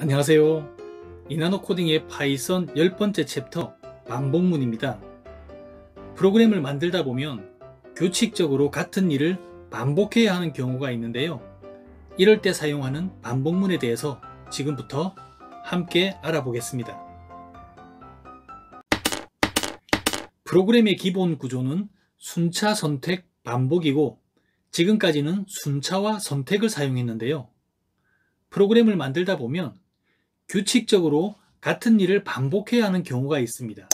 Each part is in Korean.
안녕하세요. 이나노 코딩의 파이썬 10번째 챕터 반복문입니다. 프로그램을 만들다 보면 규칙적으로 같은 일을 반복해야 하는 경우가 있는데요. 이럴 때 사용하는 반복문에 대해서 지금부터 함께 알아보겠습니다. 프로그램의 기본 구조는 순차, 선택, 반복이고 지금까지는 순차와 선택을 사용했는데요. 프로그램을 만들다 보면 규칙적으로 같은 일을 반복해야 하는 경우가 있습니다.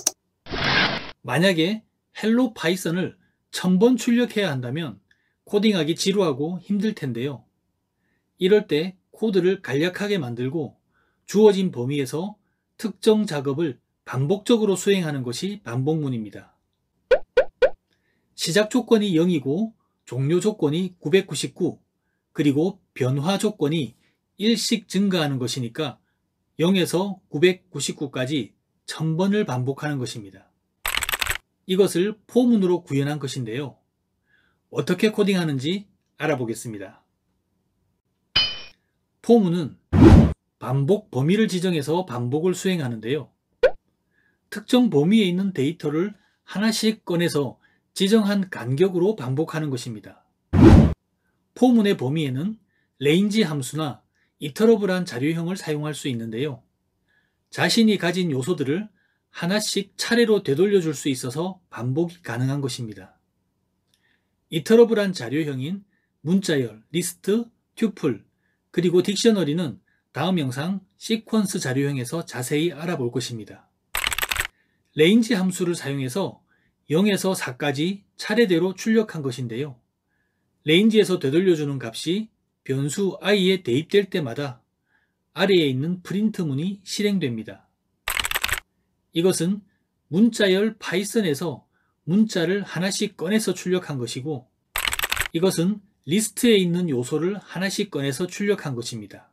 만약에 헬로 파이썬을 1000번 출력해야 한다면 코딩하기 지루하고 힘들 텐데요. 이럴 때 코드를 간략하게 만들고 주어진 범위에서 특정 작업을 반복적으로 수행하는 것이 반복문입니다. 시작 조건이 0이고 종료 조건이 999, 그리고 변화 조건이 1씩 증가하는 것이니까 0에서 999까지 1000번을 반복하는 것입니다. 이것을 포문으로 구현한 것인데요. 어떻게 코딩하는지 알아보겠습니다. 포문은 반복 범위를 지정해서 반복을 수행하는데요. 특정 범위에 있는 데이터를 하나씩 꺼내서 지정한 간격으로 반복하는 것입니다. 포문의 범위에는 range 함수나 이터러블한 자료형을 사용할 수 있는데요. 자신이 가진 요소들을 하나씩 차례로 되돌려 줄 수 있어서 반복이 가능한 것입니다. 이터러블한 자료형인 문자열, 리스트, 튜플, 그리고 딕셔너리는 다음 영상 시퀀스 자료형에서 자세히 알아볼 것입니다. range 함수를 사용해서 0에서 4까지 차례대로 출력한 것인데요. range에서 되돌려주는 값이 변수 i에 대입될 때마다 아래에 있는 프린트문이 실행됩니다. 이것은 문자열 파이썬에서 문자를 하나씩 꺼내서 출력한 것이고, 이것은 리스트에 있는 요소를 하나씩 꺼내서 출력한 것입니다.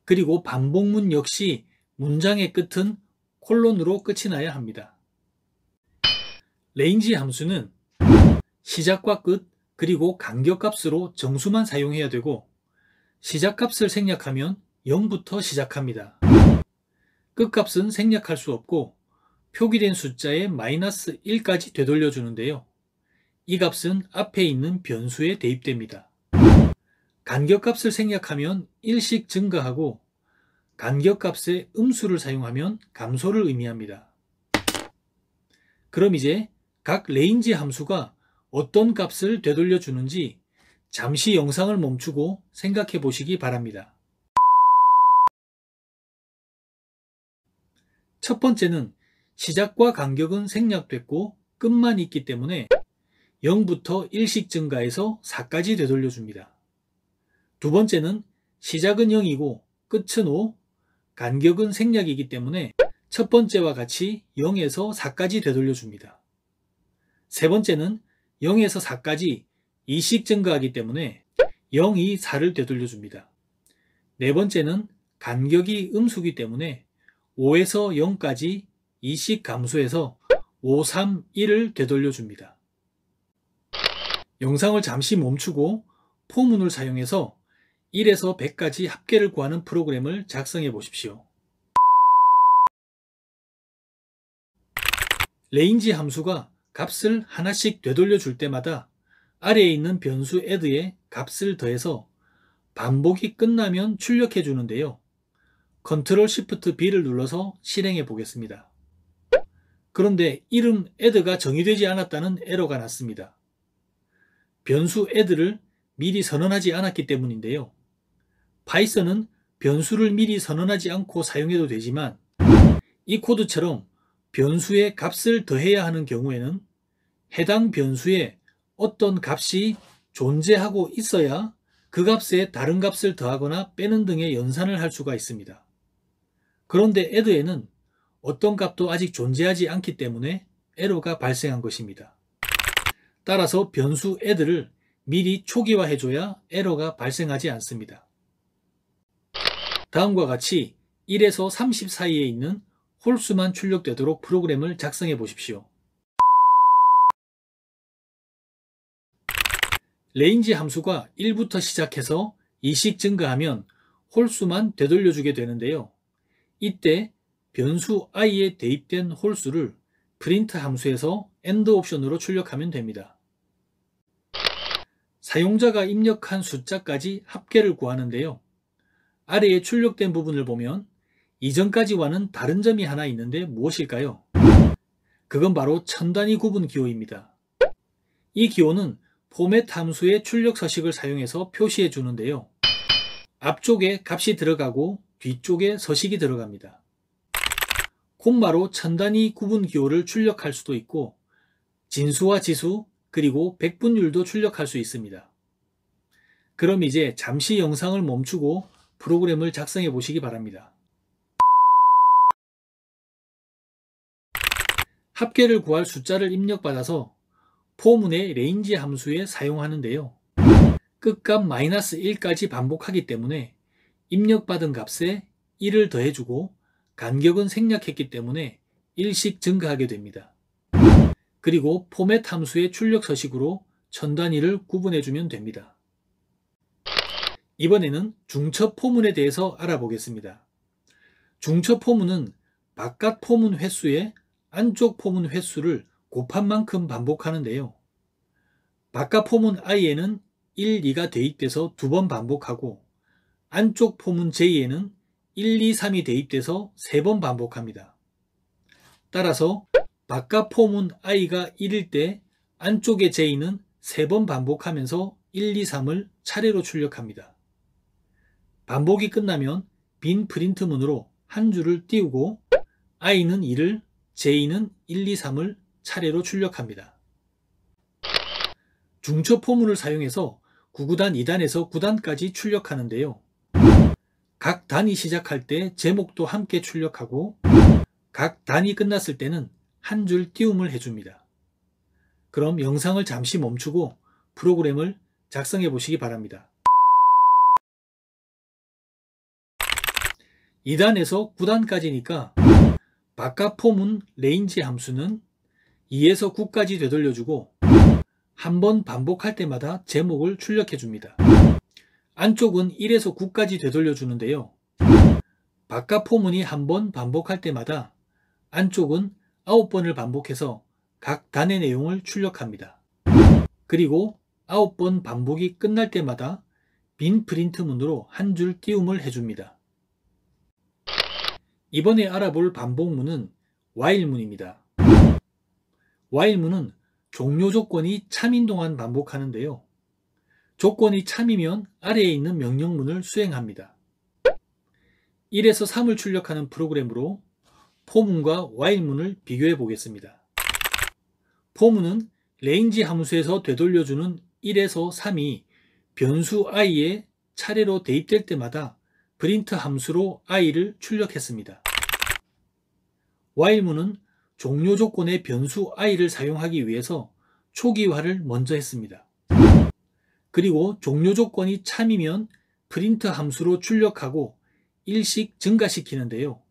그리고 반복문 역시 문장의 끝은 콜론으로 끝이 나야 합니다. range 함수는 시작과 끝, 그리고 간격값으로 정수만 사용해야 되고, 시작값을 생략하면 0부터 시작합니다. 끝값은 생략할 수 없고 표기된 숫자에 마이너스 1까지 되돌려 주는데요. 이 값은 앞에 있는 변수에 대입됩니다. 간격값을 생략하면 1씩 증가하고 간격값의 음수를 사용하면 감소를 의미합니다. 그럼 이제 각 range 함수가 어떤 값을 되돌려 주는지 잠시 영상을 멈추고 생각해 보시기 바랍니다. 첫 번째는 시작과 간격은 생략됐고 끝만 있기 때문에 0부터 1씩 증가해서 4까지 되돌려줍니다. 두 번째는 시작은 0이고 끝은 5, 간격은 생략이기 때문에 첫 번째와 같이 0에서 4까지 되돌려줍니다. 세 번째는 0에서 4까지 2씩 증가하기 때문에 0, 2, 4를 되돌려줍니다. 네 번째는 간격이 음수기 때문에 5에서 0까지 2씩 감소해서 5, 3, 1을 되돌려줍니다. 영상을 잠시 멈추고 포문을 사용해서 1에서 100까지 합계를 구하는 프로그램을 작성해 보십시오. range 함수가 값을 하나씩 되돌려 줄 때마다 아래에 있는 변수 add에 값을 더해서 반복이 끝나면 출력해 주는데요. Ctrl Shift B를 눌러서 실행해 보겠습니다. 그런데 이름 add가 정의되지 않았다는 에러가 났습니다. 변수 add를 미리 선언하지 않았기 때문인데요. 파이썬은 변수를 미리 선언하지 않고 사용해도 되지만 이 코드처럼 변수에 값을 더해야 하는 경우에는 해당 변수에 어떤 값이 존재하고 있어야 그 값에 다른 값을 더하거나 빼는 등의 연산을 할 수가 있습니다. 그런데 add에는 어떤 값도 아직 존재하지 않기 때문에 에러가 발생한 것입니다. 따라서 변수 add를 미리 초기화해줘야 에러가 발생하지 않습니다. 다음과 같이 1에서 30 사이에 있는 홀수만 출력되도록 프로그램을 작성해 보십시오. range 함수가 1부터 시작해서 2씩 증가하면 홀수만 되돌려주게 되는데요. 이때 변수 i에 대입된 홀수를 프린트 함수에서 AND 옵션으로 출력하면 됩니다. 사용자가 입력한 숫자까지 합계를 구하는데요. 아래에 출력된 부분을 보면 이전까지와는 다른 점이 하나 있는데 무엇일까요? 그건 바로 천 단위 구분 기호입니다. 이 기호는 포맷 함수의 출력 서식을 사용해서 표시해 주는데요. 앞쪽에 값이 들어가고 뒤쪽에 서식이 들어갑니다. 콤마로 천 단위 구분 기호를 출력할 수도 있고 진수와 지수 그리고 백분율도 출력할 수 있습니다. 그럼 이제 잠시 영상을 멈추고 프로그램을 작성해 보시기 바랍니다. 합계를 구할 숫자를 입력받아서 포문의 range 함수에 사용하는데요. 끝값 -1까지 반복하기 때문에 입력받은 값에 1을 더해주고 간격은 생략했기 때문에 1씩 증가하게 됩니다. 그리고 포맷 함수의 출력 서식으로 천 단위를 구분해주면 됩니다. 이번에는 중첩 포문에 대해서 알아보겠습니다. 중첩 포문은 바깥 포문 횟수에 안쪽 포문 횟수를 곱한 만큼 반복하는데요. 바깥 포문 i에는 1, 2가 대입돼서 2번 반복하고 안쪽 포문 j에는 1, 2, 3이 대입돼서 3번 반복합니다. 따라서 바깥 포문 i가 1일 때 안쪽의 j는 3번 반복하면서 1, 2, 3을 차례로 출력합니다. 반복이 끝나면 빈 프린트문으로 한 줄을 띄우고 i는 2를, j는 1, 2, 3을 차례로 출력합니다. 중첩 포문을 사용해서 9구단 2단에서 9단까지 출력하는데요. 각 단이 시작할 때 제목도 함께 출력하고 각 단이 끝났을 때는 한 줄 띄움을 해줍니다. 그럼 영상을 잠시 멈추고 프로그램을 작성해 보시기 바랍니다. 2단에서 9단까지니까 바깥 포문 range 함수는 2에서 9까지 되돌려주고 한 번 반복할 때마다 제목을 출력해 줍니다. 안쪽은 1에서 9까지 되돌려주는데요. 바깥 포문이 한 번 반복할 때마다 안쪽은 9번을 반복해서 각 단의 내용을 출력합니다. 그리고 9번 반복이 끝날 때마다 빈 프린트문으로 한 줄 띄움을 해줍니다. 이번에 알아볼 반복문은 while문입니다. while문은 종료 조건이 참인 동안 반복하는데요. 조건이 참이면 아래에 있는 명령문을 수행합니다. 1에서 3을 출력하는 프로그램으로 포문과 while문을 비교해 보겠습니다. 포문은 range 함수에서 되돌려주는 1에서 3이 변수 i에 차례로 대입될 때마다 프린트 함수로 i를 출력했습니다. while문은 종료 조건의 변수 i를 사용하기 위해서 초기화를 먼저 했습니다. 그리고 종료 조건이 참이면 프린트 함수로 출력하고 1씩 증가시키는데요.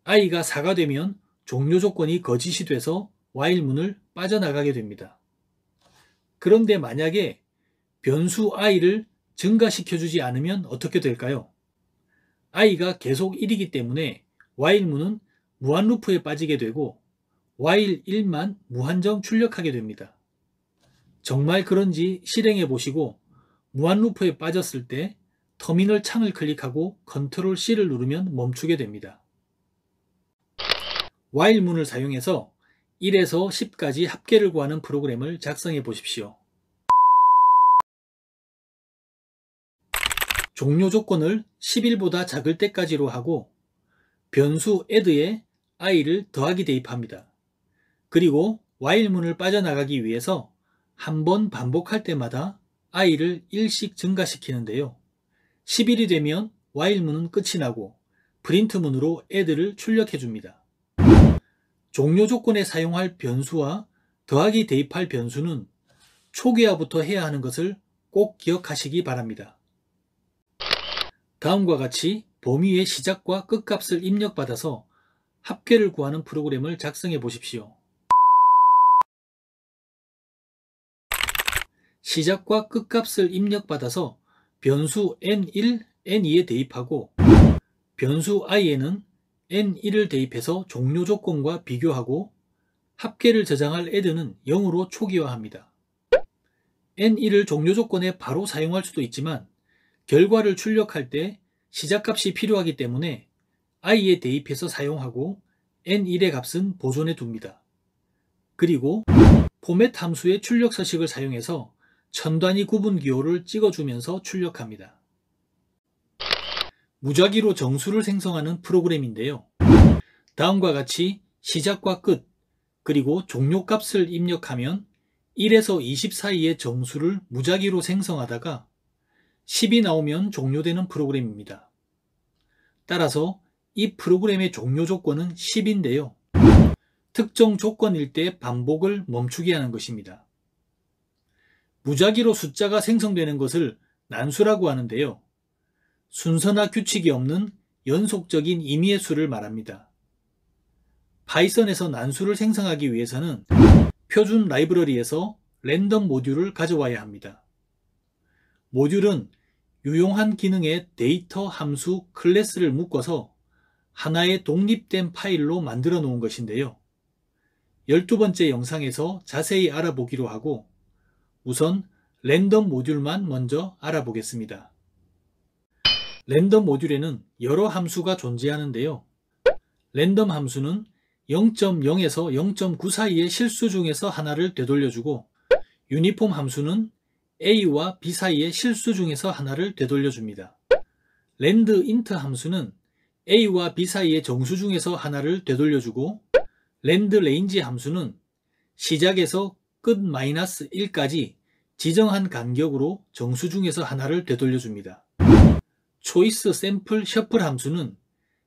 i가 4가 되면 종료 조건이 거짓이 돼서 while문을 빠져나가게 됩니다. 그런데 만약에 변수 i를 증가시켜주지 않으면 어떻게 될까요? i가 계속 1이기 때문에 while문은 무한루프에 빠지게 되고 while 1만 무한정 출력하게 됩니다. 정말 그런지 실행해 보시고 무한루프에 빠졌을 때 터미널 창을 클릭하고 컨트롤 C를 누르면 멈추게 됩니다. while문을 사용해서 1에서 10까지 합계를 구하는 프로그램을 작성해 보십시오. 종료 조건을 11보다 작을 때까지로 하고 변수 add에 i를 더하기 대입합니다. 그리고 while문을 빠져나가기 위해서 한 번 반복할 때마다 i를 1씩 증가시키는데요. 11이 되면 while문은 끝이 나고 프린트문으로 add를 출력해 줍니다. 종료 조건에 사용할 변수와 더하기 대입할 변수는 초기화부터 해야 하는 것을 꼭 기억하시기 바랍니다. 다음과 같이 범위의 시작과 끝값을 입력받아서 합계를 구하는 프로그램을 작성해 보십시오. 시작과 끝값을 입력받아서 변수 n1, N2에 대입하고 변수 i에는 N1을 대입해서 종료 조건과 비교하고 합계를 저장할 add는 0으로 초기화합니다. N1을 종료 조건에 바로 사용할 수도 있지만 결과를 출력할 때 시작값이 필요하기 때문에 i에 대입해서 사용하고 N1의 값은 보존해 둡니다. 그리고 포맷 함수의 출력 서식을 사용해서 천단위 구분 기호를 찍어주면서 출력합니다. 무작위로 정수를 생성하는 프로그램인데요. 다음과 같이 시작과 끝, 그리고 종료값을 입력하면 1에서 20 사이의 정수를 무작위로 생성하다가 10이 나오면 종료되는 프로그램입니다. 따라서 이 프로그램의 종료 조건은 10인데요. 특정 조건일 때 반복을 멈추게 하는 것입니다. 무작위로 숫자가 생성되는 것을 난수라고 하는데요. 순서나 규칙이 없는 연속적인 임의의 수를 말합니다. 파이썬에서 난수를 생성하기 위해서는 표준 라이브러리에서 랜덤 모듈을 가져와야 합니다. 모듈은 유용한 기능의 데이터 함수 클래스를 묶어서 하나의 독립된 파일로 만들어 놓은 것인데요. 12번째 영상에서 자세히 알아보기로 하고 우선 랜덤 모듈만 먼저 알아보겠습니다. 랜덤 모듈에는 여러 함수가 존재하는데요. 랜덤 함수는 0.0에서 0.9 사이의 실수 중에서 하나를 되돌려주고 유니폼 함수는 A와 B 사이의 실수 중에서 하나를 되돌려줍니다. 랜드 인트 함수는 A와 B 사이의 정수 중에서 하나를 되돌려주고 랜드 레인지 함수는 시작에서 끝 마이너스 1까지 지정한 간격으로 정수 중에서 하나를 되돌려줍니다. 초이스 샘플 셔플 함수는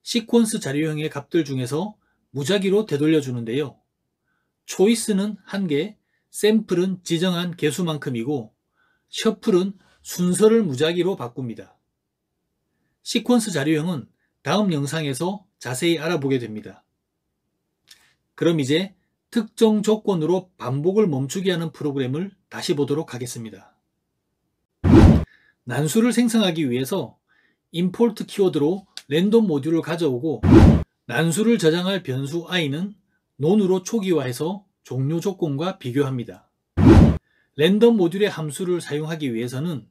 시퀀스 자료형의 값들 중에서 무작위로 되돌려주는데요. 초이스는 1개, 샘플은 지정한 개수만큼이고 셔플은 순서를 무작위로 바꿉니다. 시퀀스 자료형은 다음 영상에서 자세히 알아보게 됩니다. 그럼 이제 특정 조건으로 반복을 멈추게 하는 프로그램을 다시 보도록 하겠습니다. 난수를 생성하기 위해서 임포트 키워드로 랜덤 모듈을 가져오고 난수를 저장할 변수 i는 논으로 초기화해서 종료 조건과 비교합니다. 랜덤 모듈의 함수를 사용하기 위해서는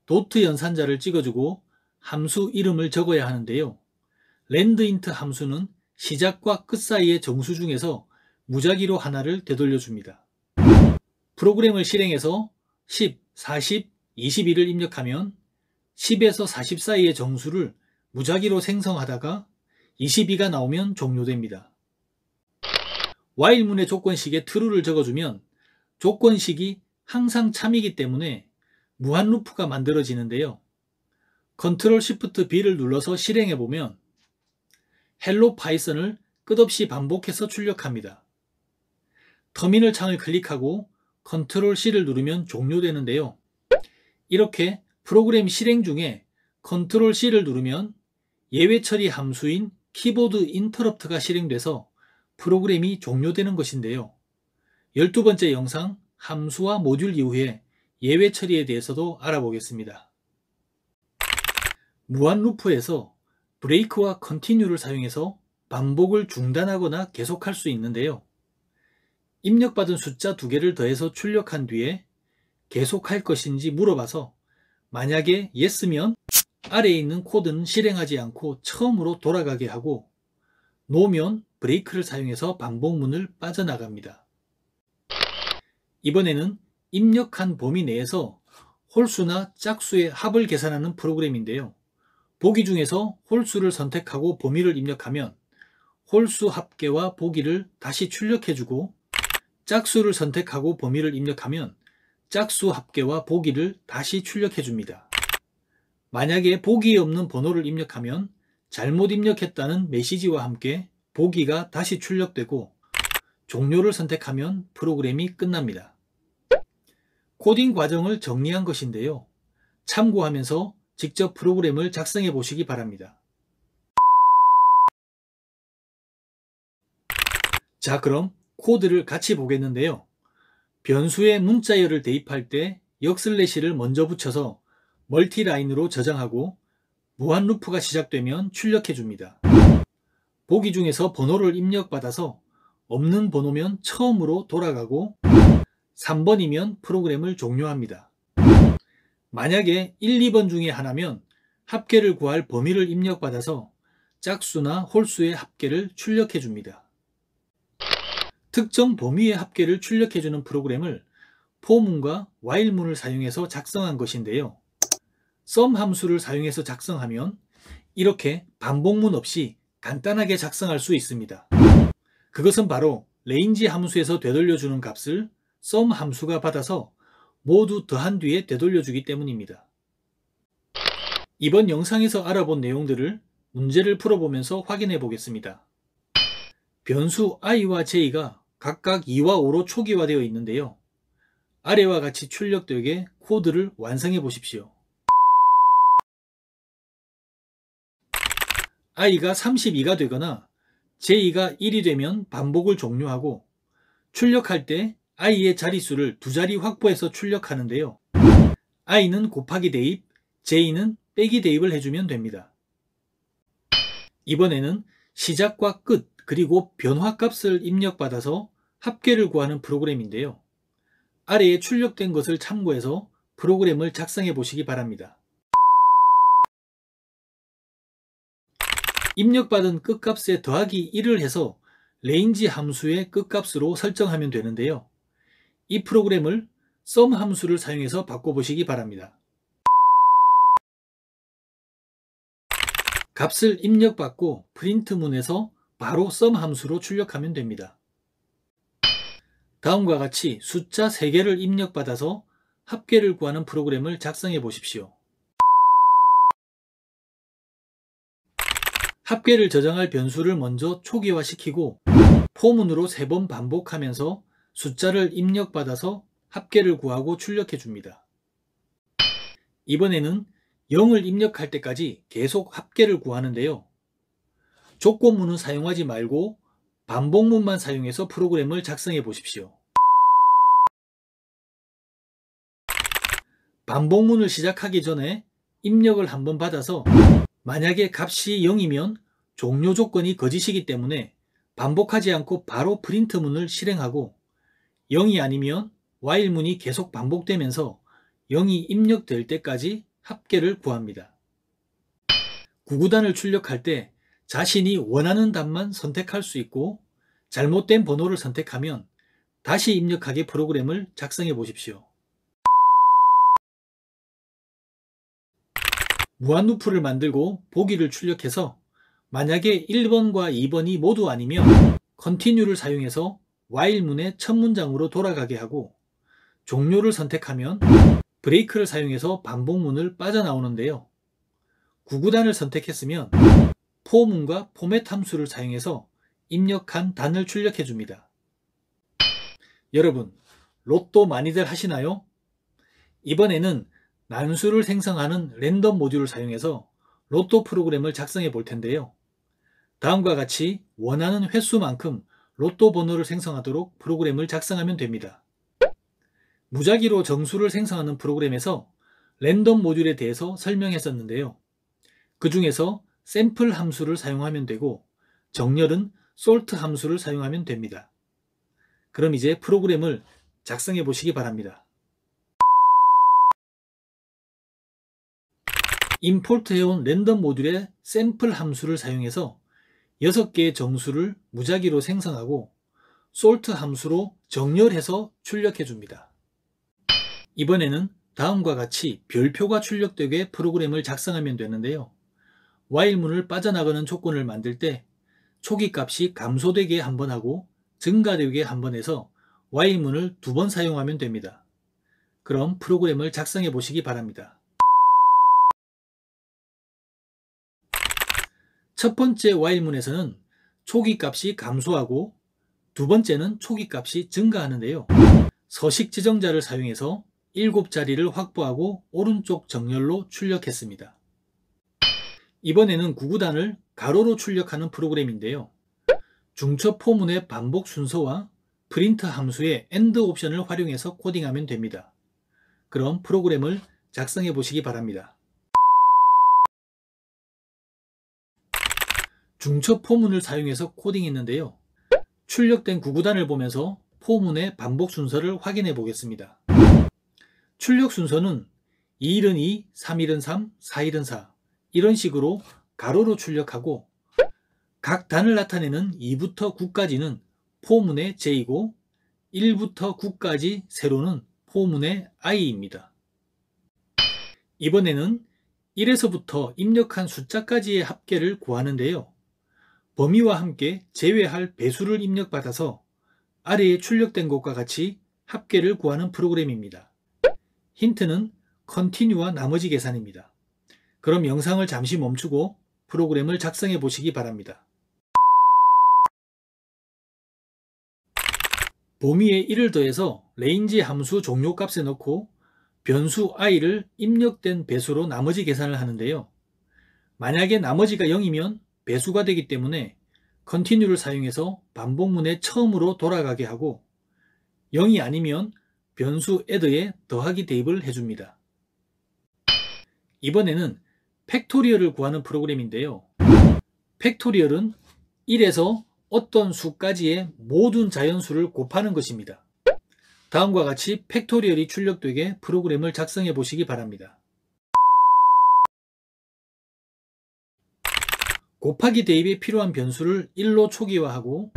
도트 연산자를 찍어주고 함수 이름을 적어야 하는데요. 랜드인트 함수는 시작과 끝 사이의 정수 중에서 무작위로 하나를 되돌려줍니다. 프로그램을 실행해서 10, 40, 22를 입력하면 10에서 40 사이의 정수를 무작위로 생성하다가 22가 나오면 종료됩니다. while문의 조건식에 true를 적어주면 조건식이 항상 참이기 때문에 무한 루프가 만들어지는데요. Ctrl Shift B를 눌러서 실행해보면 헬로 파이썬을 끝없이 반복해서 출력합니다. 터미널 창을 클릭하고 Ctrl C를 누르면 종료되는데요. 이렇게 프로그램 실행 중에 Ctrl C를 누르면 예외 처리 함수인 키보드 인터럽트가 실행돼서 프로그램이 종료되는 것인데요. 12번째 영상 함수와 모듈 이후에 예외 처리에 대해서도 알아보겠습니다. 무한 루프에서 브레이크와 컨티뉴를 사용해서 반복을 중단하거나 계속할 수 있는데요. 입력받은 숫자 2개를 더해서 출력한 뒤에 계속할 것인지 물어봐서 만약에 yes면 아래에 있는 코드는 실행하지 않고 처음으로 돌아가게 하고 no면 브레이크를 사용해서 반복문을 빠져나갑니다. 이번에는 입력한 범위 내에서 홀수나 짝수의 합을 계산하는 프로그램인데요. 보기 중에서 홀수를 선택하고 범위를 입력하면 홀수 합계와 보기를 다시 출력해주고 짝수를 선택하고 범위를 입력하면 짝수 합계와 보기를 다시 출력해줍니다. 만약에 보기에 없는 번호를 입력하면 잘못 입력했다는 메시지와 함께 보기가 다시 출력되고 종료를 선택하면 프로그램이 끝납니다. 코딩 과정을 정리한 것인데요. 참고하면서 직접 프로그램을 작성해 보시기 바랍니다. 자, 그럼 코드를 같이 보겠는데요. 변수에 문자열을 대입할 때 역슬래시를 먼저 붙여서 멀티라인으로 저장하고 무한 루프가 시작되면 출력해 줍니다. 보기 중에서 번호를 입력받아서 없는 번호면 처음으로 돌아가고 3번이면 프로그램을 종료합니다. 만약에 1, 2번 중에 하나면 합계를 구할 범위를 입력받아서 짝수나 홀수의 합계를 출력해 줍니다. 특정 범위의 합계를 출력해 주는 프로그램을 포문과 while문을 사용해서 작성한 것인데요. sum 함수를 사용해서 작성하면 이렇게 반복문 없이 간단하게 작성할 수 있습니다. 그것은 바로 range 함수에서 되돌려주는 값을 sum 함수가 받아서 모두 더한 뒤에 되돌려주기 때문입니다. 이번 영상에서 알아본 내용들을 문제를 풀어보면서 확인해 보겠습니다. 변수 i와 j가 각각 2와 5로 초기화되어 있는데요. 아래와 같이 출력되게 코드를 완성해 보십시오. i가 32가 되거나 j가 1이 되면 반복을 종료하고 출력할 때 i의 자릿수를 두 자리 확보해서 출력하는데요. i는 곱하기 대입, j는 빼기 대입을 해주면 됩니다. 이번에는 시작과 끝 그리고 변화값을 입력받아서 합계를 구하는 프로그램인데요. 아래에 출력된 것을 참고해서 프로그램을 작성해 보시기 바랍니다. 입력받은 끝값에 더하기 1을 해서 range 함수의 끝값으로 설정하면 되는데요. 이 프로그램을 sum 함수를 사용해서 바꿔보시기 바랍니다. 값을 입력받고 프린트문에서 바로 sum 함수로 출력하면 됩니다. 다음과 같이 숫자 3개를 입력받아서 합계를 구하는 프로그램을 작성해 보십시오. 합계를 저장할 변수를 먼저 초기화시키고 포문으로 3번 반복하면서 숫자를 입력받아서 합계를 구하고 출력해 줍니다. 이번에는 0을 입력할 때까지 계속 합계를 구하는데요. 조건문은 사용하지 말고 반복문만 사용해서 프로그램을 작성해 보십시오. 반복문을 시작하기 전에 입력을 한번 받아서 만약에 값이 0이면 종료 조건이 거짓이기 때문에 반복하지 않고 바로 프린트문을 실행하고 0이 아니면 while문이 계속 반복되면서 0이 입력될 때까지 합계를 구합니다. 구구단을 출력할 때 자신이 원하는 답만 선택할 수 있고 잘못된 번호를 선택하면 다시 입력하게 프로그램을 작성해 보십시오. 무한루프를 만들고 보기를 출력해서 만약에 1번과 2번이 모두 아니면 continue를 사용해서 while문의 첫 문장으로 돌아가게 하고 종료를 선택하면 브레이크를 사용해서 반복문을 빠져나오는데요. 구구단을 선택했으면 포문과 포맷 함수를 사용해서 입력한 단을 출력해 줍니다. 여러분, 로또 많이들 하시나요? 이번에는 난수를 생성하는 랜덤 모듈을 사용해서 로또 프로그램을 작성해 볼 텐데요. 다음과 같이 원하는 횟수만큼 로또 번호를 생성하도록 프로그램을 작성하면 됩니다. 무작위로 정수를 생성하는 프로그램에서 랜덤 모듈에 대해서 설명했었는데요. 그 중에서 샘플 함수를 사용하면 되고 정렬은 sort 함수를 사용하면 됩니다. 그럼 이제 프로그램을 작성해 보시기 바랍니다. 임포트해온 랜덤 모듈의 샘플 함수를 사용해서 6개의 정수를 무작위로 생성하고 sort 함수로 정렬해서 출력해 줍니다. 이번에는 다음과 같이 별표가 출력되게 프로그램을 작성하면 되는데요. while문을 빠져나가는 조건을 만들 때 초기 값이 감소되게 한번 하고 증가되게 한번 해서 while문을 2번 사용하면 됩니다. 그럼 프로그램을 작성해 보시기 바랍니다. 첫 번째 while문에서는 초기 값이 감소하고 두 번째는 초기 값이 증가하는데요. 서식 지정자를 사용해서 7자리를 확보하고 오른쪽 정렬로 출력했습니다. 이번에는 구구단을 가로로 출력하는 프로그램인데요. 중첩 포문의 반복 순서와 프린트 함수의 AND 옵션을 활용해서 코딩하면 됩니다. 그럼 프로그램을 작성해 보시기 바랍니다. 중첩 포문을 사용해서 코딩했는데요. 출력된 구구단을 보면서 포문의 반복 순서를 확인해 보겠습니다. 출력 순서는 2일은 2, 3일은 3, 4일은 4 이런 식으로 가로로 출력하고 각 단을 나타내는 2부터 9까지는 포문의 J이고 1부터 9까지 세로는 포문의 I입니다. 이번에는 1에서부터 입력한 숫자까지의 합계를 구하는데요. 범위와 함께 제외할 배수를 입력받아서 아래에 출력된 것과 같이 합계를 구하는 프로그램입니다. 힌트는 continue와 나머지 계산입니다. 그럼 영상을 잠시 멈추고 프로그램을 작성해 보시기 바랍니다. 범위에 1을 더해서 range 함수 종료값에 넣고 변수 i를 입력된 배수로 나머지 계산을 하는데요. 만약에 나머지가 0이면 배수가 되기 때문에 continue를 사용해서 반복문의 처음으로 돌아가게 하고 0이 아니면 변수 add에 더하기 대입을 해줍니다. 이번에는 팩토리얼을 구하는 프로그램인데요. 팩토리얼은 1에서 어떤 수까지의 모든 자연수를 곱하는 것입니다. 다음과 같이 팩토리얼이 출력되게 프로그램을 작성해 보시기 바랍니다. 곱하기 대입에 필요한 변수를 1로 초기화하고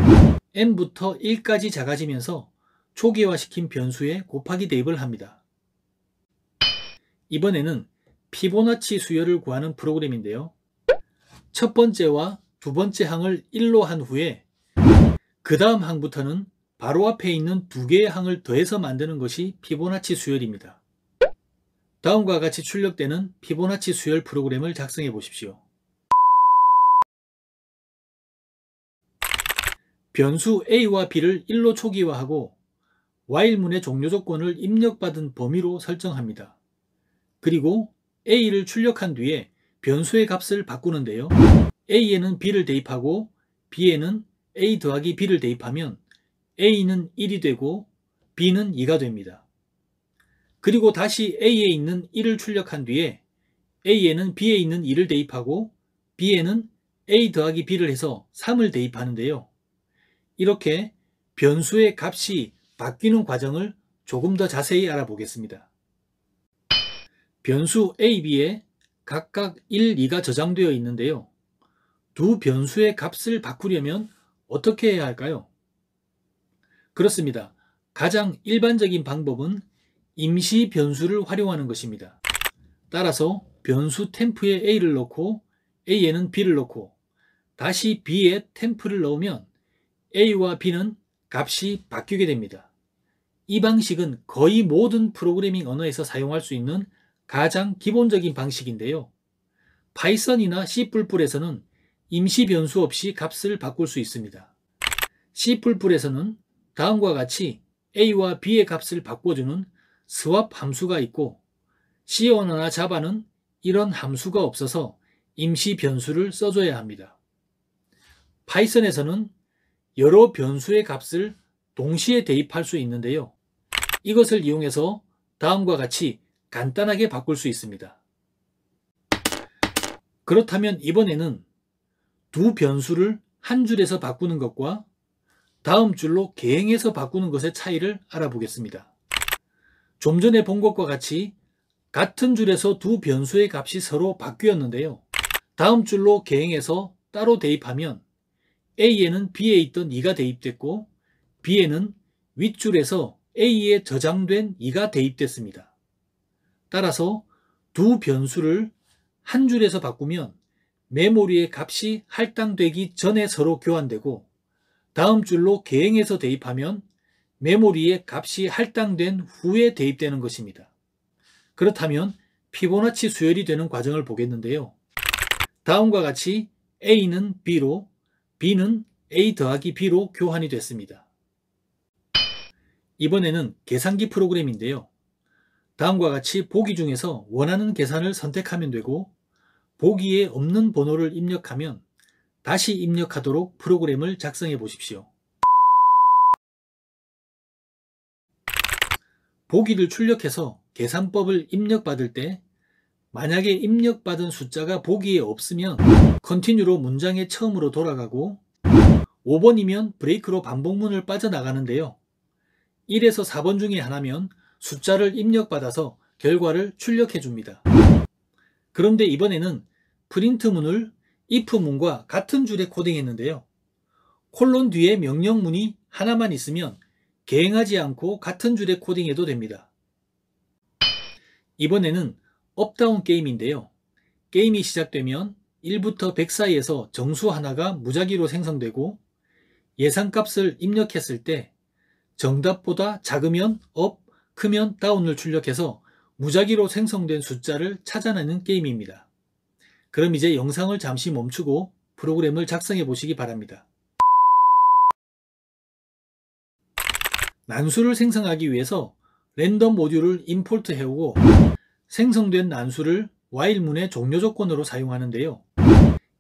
n부터 1까지 작아지면서 초기화시킨 변수에 곱하기 대입을 합니다. 이번에는 피보나치 수열을 구하는 프로그램인데요. 첫 번째와 두 번째 항을 1로 한 후에 그 다음 항부터는 바로 앞에 있는 두 개의 항을 더해서 만드는 것이 피보나치 수열입니다. 다음과 같이 출력되는 피보나치 수열 프로그램을 작성해 보십시오. 변수 a와 b를 1로 초기화하고 while문의 종료 조건을 입력받은 범위로 설정합니다. 그리고 a를 출력한 뒤에 변수의 값을 바꾸는데요. a에는 b를 대입하고 b에는 a 더하기 b를 대입하면 a는 1이 되고 b는 2가 됩니다. 그리고 다시 a에 있는 1을 출력한 뒤에 a에는 b에 있는 2를 대입하고 b에는 a 더하기 b를 해서 3을 대입하는데요. 이렇게 변수의 값이 바뀌는 과정을 조금 더 자세히 알아보겠습니다. 변수 a, b에 각각 1, 2가 저장되어 있는데요. 두 변수의 값을 바꾸려면 어떻게 해야 할까요? 그렇습니다. 가장 일반적인 방법은 임시 변수를 활용하는 것입니다. 따라서 변수 템프에 a를 넣고 a에는 b를 넣고 다시 b에 템프를 넣으면 a와 b는 값이 바뀌게 됩니다. 이 방식은 거의 모든 프로그래밍 언어에서 사용할 수 있는 가장 기본적인 방식인데요. 파이썬이나 C++에서는 임시 변수 없이 값을 바꿀 수 있습니다. C++에서는 다음과 같이 a와 b의 값을 바꿔주는 swap 함수가 있고 C 언어나 자바는 이런 함수가 없어서 임시 변수를 써줘야 합니다. 파이썬에서는 여러 변수의 값을 동시에 대입할 수 있는데요. 이것을 이용해서 다음과 같이 간단하게 바꿀 수 있습니다. 그렇다면 이번에는 두 변수를 한 줄에서 바꾸는 것과 다음 줄로 개행해서 바꾸는 것의 차이를 알아보겠습니다. 좀 전에 본 것과 같이 같은 줄에서 두 변수의 값이 서로 바뀌었는데요. 다음 줄로 개행해서 따로 대입하면 A에는 B에 있던 2가 대입됐고 B에는 윗줄에서 A에 저장된 2가 대입됐습니다. 따라서 두 변수를 한 줄에서 바꾸면 메모리의 값이 할당되기 전에 서로 교환되고 다음 줄로 개행해서 대입하면 메모리의 값이 할당된 후에 대입되는 것입니다. 그렇다면 피보나치 수열이 되는 과정을 보겠는데요. 다음과 같이 A는 B로 B는 A 더하기 B로 교환이 됐습니다. 이번에는 계산기 프로그램인데요. 다음과 같이 보기 중에서 원하는 계산을 선택하면 되고 보기에 없는 번호를 입력하면 다시 입력하도록 프로그램을 작성해 보십시오. 보기를 출력해서 계산법을 입력받을 때 만약에 입력받은 숫자가 보기에 없으면 컨티뉴로 문장의 처음으로 돌아가고 5번이면 브레이크로 반복문을 빠져나가는데요. 1에서 4번 중에 하나면 숫자를 입력받아서 결과를 출력해 줍니다. 그런데 이번에는 프린트문을 if문과 같은 줄에 코딩했는데요. 콜론 뒤에 명령문이 하나만 있으면 개행하지 않고 같은 줄에 코딩해도 됩니다. 이번에는 업다운 게임인데요. 게임이 시작되면 1부터 100 사이에서 정수 하나가 무작위로 생성되고 예상값을 입력했을 때 정답보다 작으면 업, 크면 다운을 출력해서 무작위로 생성된 숫자를 찾아내는 게임입니다. 그럼 이제 영상을 잠시 멈추고 프로그램을 작성해 보시기 바랍니다. 난수를 생성하기 위해서 랜덤 모듈을 임포트 해오고 생성된 난수를 while문의 종료 조건으로 사용하는데요.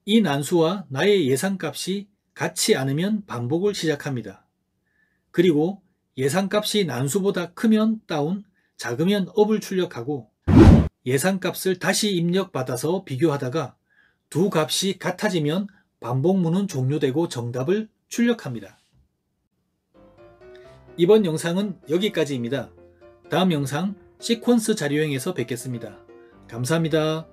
이 난수와 나의 예상값이 같지 않으면 반복을 시작합니다. 그리고 예상값이 난수보다 크면 다운, 작으면 업을 출력하고 예상값을 다시 입력받아서 비교하다가 두 값이 같아지면 반복문은 종료되고 정답을 출력합니다. 이번 영상은 여기까지입니다. 다음 영상 시퀀스 자료형에서 뵙겠습니다. 감사합니다.